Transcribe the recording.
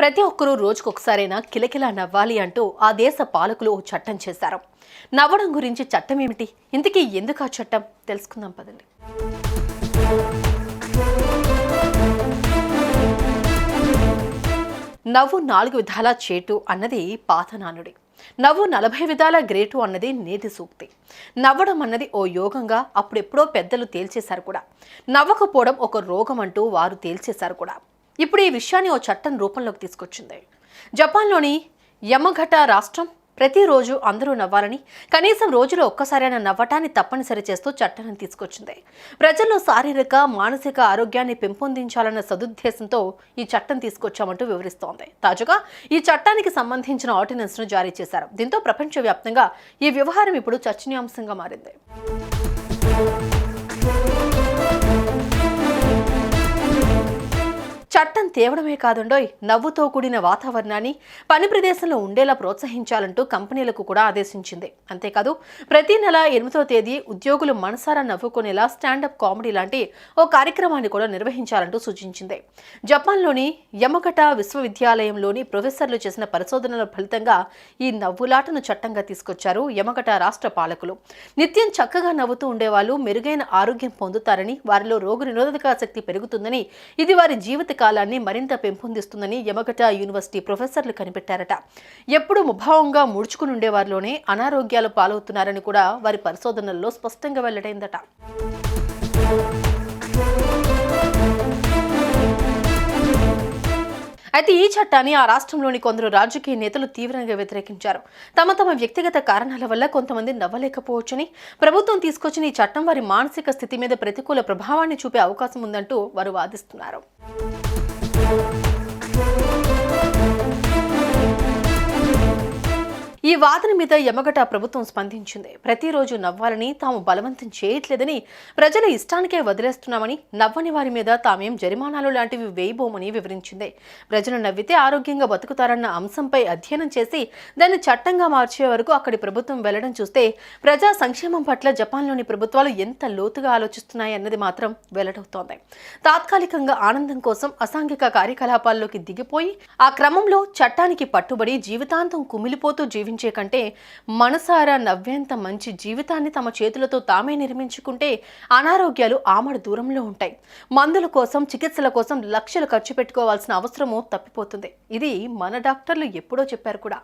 ప్రతి ఒక్కరూ రోజుకొకసారైనా కిలకిలా నవ్వాలి అంటూ ఆ దేశ పాలకులు ఓ చట్టం చేశారు. నవ్వడం గురించి చట్టం ఏమిటి, ఇంతకీ ఎందుకు ఆ చట్టం తెలుసుకుందాం పదండి. నవ్వు 4 విధాల చేటు అన్నది పాత నానుడి. నవ్వు 40 విధాల గ్రేటు అన్నది నేటి సూక్తి. నవ్వడం అన్నది ఓ యోగంగా అప్పుడెప్పుడో పెద్దలు తేల్చేశారు కూడా. నవ్వకపోవడం ఒక రోగం అంటూ వారు తేల్చేశారు కూడా. ఇప్పుడు ఈ విషయాన్ని ఓ చట్టం రూపంలోకి తీసుకొచ్చింది. జపాన్లోని యమగట రాష్ట్రం ప్రతిరోజు అందరూ నవ్వాలని, కనీసం రోజులో ఒక్కసారైనా నవ్వటాన్ని తప్పనిసరి చేస్తూ చట్టాన్ని తీసుకొచ్చింది. ప్రజల్లో శారీరక మానసిక ఆరోగ్యాన్ని పెంపొందించాలన్న సదుద్దేశంతో ఈ చట్టం తీసుకొచ్చామంటూ వివరిస్తోంది. తాజాగా ఈ చట్టానికి సంబంధించిన ఆర్డినెన్స్ ను జారీ చేశారు. దీంతో ప్రపంచవ్యాప్తంగా ఈ వ్యవహారం ఇప్పుడు చర్చనీయాంశంగా మారింది. చట్టం తేవడమే కాదుండోయ్, నవ్వుతో కూడిన వాతావరణాన్ని పని ప్రదేశంలో ఉండేలా ప్రోత్సహించాలంటూ కంపెనీలకు కూడా ఆదేశించింది. అంతేకాదు ప్రతి నెల 8వ తేదీ ఉద్యోగులు మనసారా నవ్వుకునేలా స్టాండప్ కామెడీ లాంటి ఓ కార్యక్రమాన్ని కూడా నిర్వహించాలంటూ సూచించింది. జపాన్లోని యమగట విశ్వవిద్యాలయంలోని ప్రొఫెసర్లు చేసిన పరిశోధనల ఫలితంగా ఈ నవ్వులాటను చట్టంగా తీసుకొచ్చారు యమగట రాష్ట్ర పాలకులు. నిత్యం చక్కగా నవ్వుతూ ఉండేవాళ్ళు మెరుగైన ఆరోగ్యం పొందుతారని, వారిలో రోగనిరోధక శక్తి పెరుగుతుందని, ఇది వారి జీవిత కాలాన్ని మరింత పెంపొందిస్తుందని యమగట యూనివర్సిటీ ప్రొఫెసర్లు కనిపెట్టారట. ఎప్పుడు ముభావంగా ముడుచుకుని ఉండేవారిలోనే అనారోగ్యాలు పాలవుతున్నారని కూడా వారి పరిశోధనల్లో స్పష్టంగా వెల్లడైందట. అయితే ఈ చట్టాన్ని ఆ రాష్ట్రంలోని కొందరు రాజకీయ నేతలు తీవ్రంగా వ్యతిరేకించారు. తమ వ్యక్తిగత కారణాల వల్ల కొంతమంది నవ్వలేకపోవచ్చని, ప్రభుత్వం తీసుకొచ్చిన ఈ చట్టం వారి మానసిక స్థితి మీద ప్రతికూల ప్రభావాన్ని చూపే అవకాశం ఉందంటూ వారు వాదిస్తున్నారు. ఈ వాదన మీద యమగట ప్రభుత్వం స్పందించింది. ప్రతిరోజు నవ్వాలని తాము బలవంతం చేయట్లేదని, ప్రజల ఇష్టానికే వదిలేస్తున్నామని, నవ్వని వారి మీద తామేం జరిమానాలు లాంటివి వేయబోమని వివరించింది. ప్రజలు నవ్వితే ఆరోగ్యంగా బతుకుతారన్న అంశంపై అధ్యయనం చేసి దాన్ని చట్టంగా మార్చే వరకు అక్కడి ప్రభుత్వం వెళ్లడం చూస్తే ప్రజా సంక్షేమం పట్ల జపాన్లోని ప్రభుత్వాలు ఎంత లోతుగా ఆలోచిస్తున్నాయన్నది మాత్రం వెల్లడవుతోంది. తాత్కాలికంగా ఆనందం కోసం అసాంఘిక కార్యకలాపాల్లోకి దిగిపోయి ఆ క్రమంలో చట్టానికి పట్టుబడి జీవితాంతం కుమిలిపోతూ జీవించే కంటే మనసారా నవ్వేంత మంచి జీవితాన్ని తమ చేతులతో తామే నిర్మించుకుంటే అనారోగ్యాలు ఆమడ దూరంలో ఉంటాయి. మందుల కోసం, చికిత్సల కోసం లక్షలు ఖర్చు పెట్టుకోవాల్సిన అవసరము తప్పిపోతుంది. ఇది మన డాక్టర్లు ఎప్పుడో చెప్పారు కూడా.